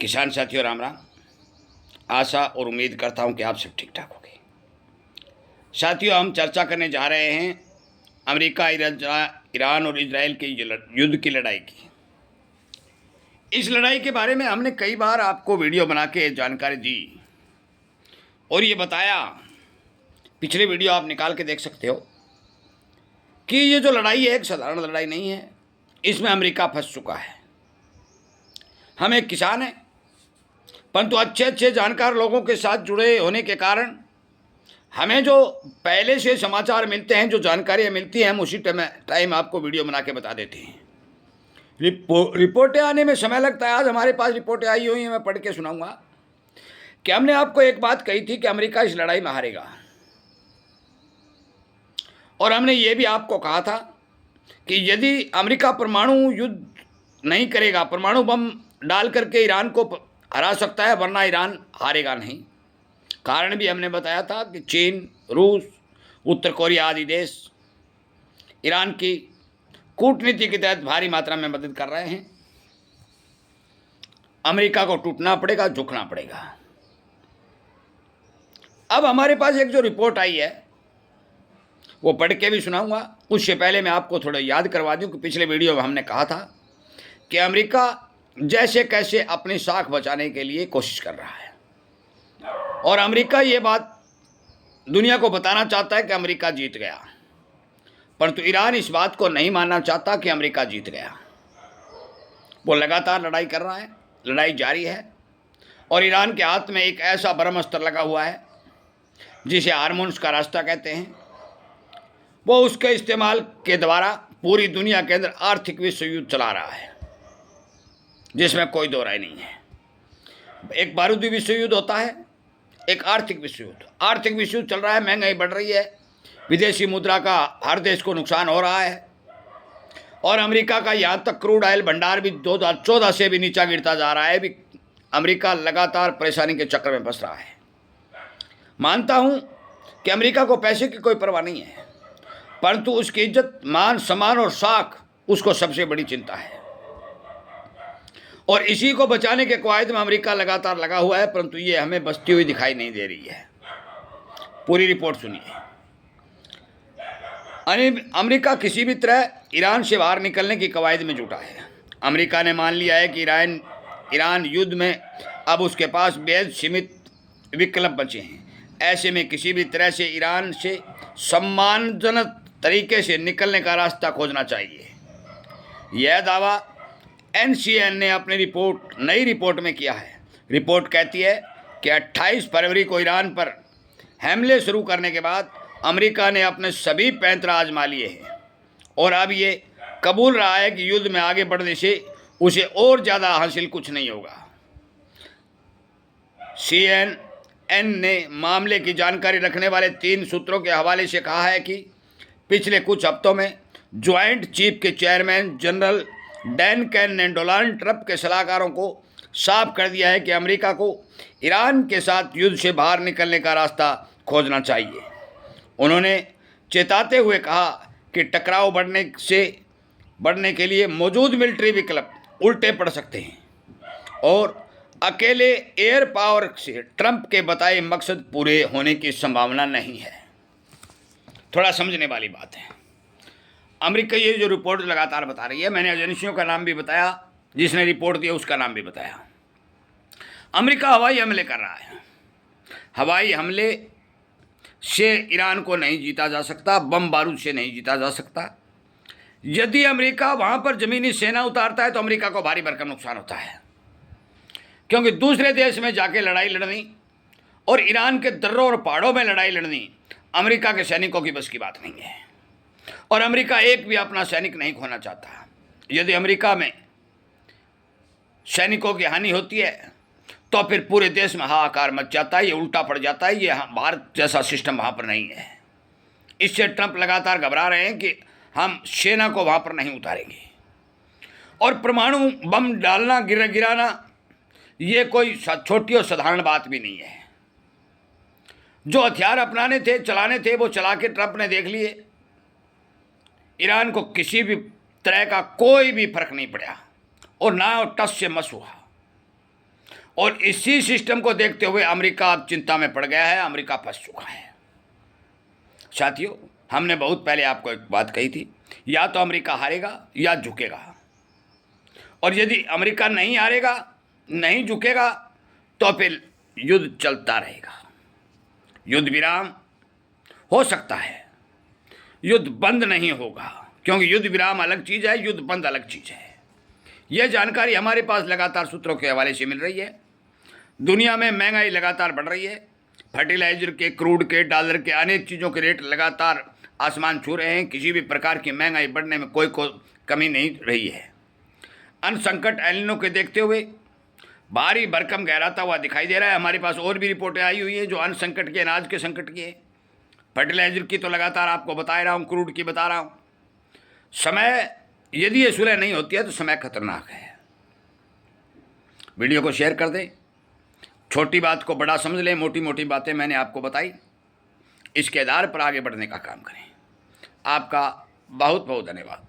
किसान साथियों राम राम। आशा और उम्मीद करता हूं कि आप सब ठीक ठाक होंगे। साथियों, हम चर्चा करने जा रहे हैं अमेरिका, ईरान और इजराइल के युद्ध की लड़ाई की। इस लड़ाई के बारे में हमने कई बार आपको वीडियो बना के जानकारी दी और ये बताया, पिछले वीडियो आप निकाल के देख सकते हो, कि ये जो लड़ाई है एक साधारण लड़ाई नहीं है। इसमें अमेरिका फंस चुका है। हम एक किसान हैं, परंतु अच्छे अच्छे जानकार लोगों के साथ जुड़े होने के कारण हमें जो पहले से समाचार मिलते हैं, जो जानकारियाँ मिलती हैं, हम उसी टाइम आपको वीडियो बना के बता देते हैं। रिपोर्टें आने में समय लगता है। आज हमारे पास रिपोर्टें आई हुई हैं, मैं पढ़ के सुनाऊंगा कि हमने आपको एक बात कही थी कि अमेरिका इस लड़ाई में हारेगा, और हमने ये भी आपको कहा था कि यदि अमेरिका परमाणु युद्ध नहीं करेगा, परमाणु बम डाल करके ईरान को हरा सकता है, वरना ईरान हारेगा नहीं। कारण भी हमने बताया था कि चीन, रूस, उत्तर कोरिया आदि देश ईरान की कूटनीति के तहत भारी मात्रा में मदद कर रहे हैं। अमेरिका को टूटना पड़ेगा, झुकना पड़ेगा। अब हमारे पास एक जो रिपोर्ट आई है वो पढ़ के भी सुनाऊंगा। उससे पहले मैं आपको थोड़ा याद करवा दूं कि पिछले वीडियो में हमने कहा था कि अमेरिका जैसे कैसे अपनी साख बचाने के लिए कोशिश कर रहा है, और अमेरिका ये बात दुनिया को बताना चाहता है कि अमेरिका जीत गया, परंतु ईरान इस बात को नहीं मानना चाहता कि अमेरिका जीत गया। वो लगातार लड़ाई कर रहा है, लड़ाई जारी है, और ईरान के हाथ में एक ऐसा ब्रह्मास्त्र लगा हुआ है जिसे हार्मोन्स का रास्ता कहते हैं। वो उसके इस्तेमाल के द्वारा पूरी दुनिया के अंदर आर्थिक विश्व युद्ध चला रहा है, जिसमें कोई दो राय नहीं है। एक बारूदी विश्व युद्ध होता है, एक आर्थिक विश्व युद्ध। आर्थिक विश्व युद्ध चल रहा है, महंगाई बढ़ रही है, विदेशी मुद्रा का हर देश को नुकसान हो रहा है, और अमेरिका का यहाँ तक क्रूड ऑयल भंडार भी 2014 से भी नीचा गिरता जा रहा है। भी अमेरिका लगातार परेशानी के चक्कर में फंस रहा है। मानता हूँ कि अमेरिका को पैसे की कोई परवाह नहीं है, परंतु उसकी इज्जत, मान, सम्मान और साख उसको सबसे बड़ी चिंता है, और इसी को बचाने के कवायद में अमेरिका लगातार लगा हुआ है, परंतु ये हमें बचती हुई दिखाई नहीं दे रही है। पूरी रिपोर्ट सुनिए। अमेरिका किसी भी तरह ईरान से बाहर निकलने की कवायद में जुटा है। अमेरिका ने मान लिया है कि ईरान युद्ध में अब उसके पास बेहद सीमित विकल्प बचे हैं। ऐसे में किसी भी तरह से ईरान से सम्मानजनक तरीके से निकलने का रास्ता खोजना चाहिए। यह दावा NCN ने अपनी नई रिपोर्ट में किया है। रिपोर्ट कहती है कि 28 फरवरी को ईरान पर हमले शुरू करने के बाद अमेरिका ने अपने सभी पैंतरा आजमा लिए हैं, और अब ये कबूल रहा है कि युद्ध में आगे बढ़ने से उसे और ज़्यादा हासिल कुछ नहीं होगा। CNN ने मामले की जानकारी रखने वाले 3 सूत्रों के हवाले से कहा है कि पिछले कुछ हफ्तों में ज्वाइंट चीफ के चेयरमैन जनरल डैन कैन ने डोनाल्ड ट्रंप के सलाहकारों को साफ कर दिया है कि अमेरिका को ईरान के साथ युद्ध से बाहर निकलने का रास्ता खोजना चाहिए। उन्होंने चेताते हुए कहा कि टकराव बढ़ने के लिए मौजूद मिलिट्री विकल्प उल्टे पड़ सकते हैं, और अकेले एयर पावर से ट्रंप के बताए मकसद पूरे होने की संभावना नहीं है। थोड़ा समझने वाली बात है। अमेरिका ये जो रिपोर्ट लगातार बता रही है, मैंने एजेंसियों का नाम भी बताया, जिसने रिपोर्ट दिया उसका नाम भी बताया। अमेरिका हवाई हमले कर रहा है। हवाई हमले से ईरान को नहीं जीता जा सकता, बम बारूद से नहीं जीता जा सकता। यदि अमेरिका वहाँ पर ज़मीनी सेना उतारता है तो अमेरिका को भारी भरकम नुकसान होता है, क्योंकि दूसरे देश में जाके लड़ाई लड़नी और ईरान के दर्रों और पहाड़ों में लड़ाई लड़नी अमेरिका के सैनिकों की बस की बात नहीं है, और अमेरिका एक भी अपना सैनिक नहीं खोना चाहता। यदि अमेरिका में सैनिकों की हानि होती है तो फिर पूरे देश में हाहाकार मच जाता है, ये उल्टा पड़ जाता है। ये भारत जैसा सिस्टम वहाँ पर नहीं है। इससे ट्रंप लगातार घबरा रहे हैं कि हम सेना को वहाँ पर नहीं उतारेंगे। और परमाणु बम डालना, गिराना, ये कोई छोटी और साधारण बात भी नहीं है। जो हथियार अपनाने थे, चलाने थे, वो चला के ट्रंप ने देख लिए। ईरान को किसी भी तरह का कोई भी फर्क नहीं पड़ा, और ना टस से मस हुआ। और इसी सिस्टम को देखते हुए अमेरिका अब चिंता में पड़ गया है, अमेरिका फंस चुका है। साथियों, हमने बहुत पहले आपको एक बात कही थी, या तो अमेरिका हारेगा या झुकेगा, और यदि अमेरिका नहीं हारेगा, नहीं झुकेगा, तो फिर युद्ध चलता रहेगा। युद्ध विराम हो सकता है, युद्ध बंद नहीं होगा, क्योंकि युद्ध विराम अलग चीज़ है, युद्ध बंद अलग चीज़ है। यह जानकारी हमारे पास लगातार सूत्रों के हवाले से मिल रही है। दुनिया में महंगाई लगातार बढ़ रही है, फर्टिलाइजर के, क्रूड के, डॉलर के, अनेक चीज़ों के रेट लगातार आसमान छू रहे हैं। किसी भी प्रकार की महंगाई बढ़ने में कोई कमी नहीं रही है। अन्न संकट एल नीनो के देखते हुए भारी भरकम गहराता हुआ दिखाई दे रहा है। हमारे पास और भी रिपोर्टें आई हुई है जो अन्न संकट की, अनाज के संकट की है। फर्टिलाइजर की तो लगातार आपको बता रहा हूँ, क्रूड की बता रहा हूँ। समय, यदि ये सुलह नहीं होती है तो समय खतरनाक है। वीडियो को शेयर कर दें, छोटी बात को बड़ा समझ लें। मोटी मोटी बातें मैंने आपको बताई, इसके आधार पर आगे बढ़ने का काम करें। आपका बहुत बहुत धन्यवाद।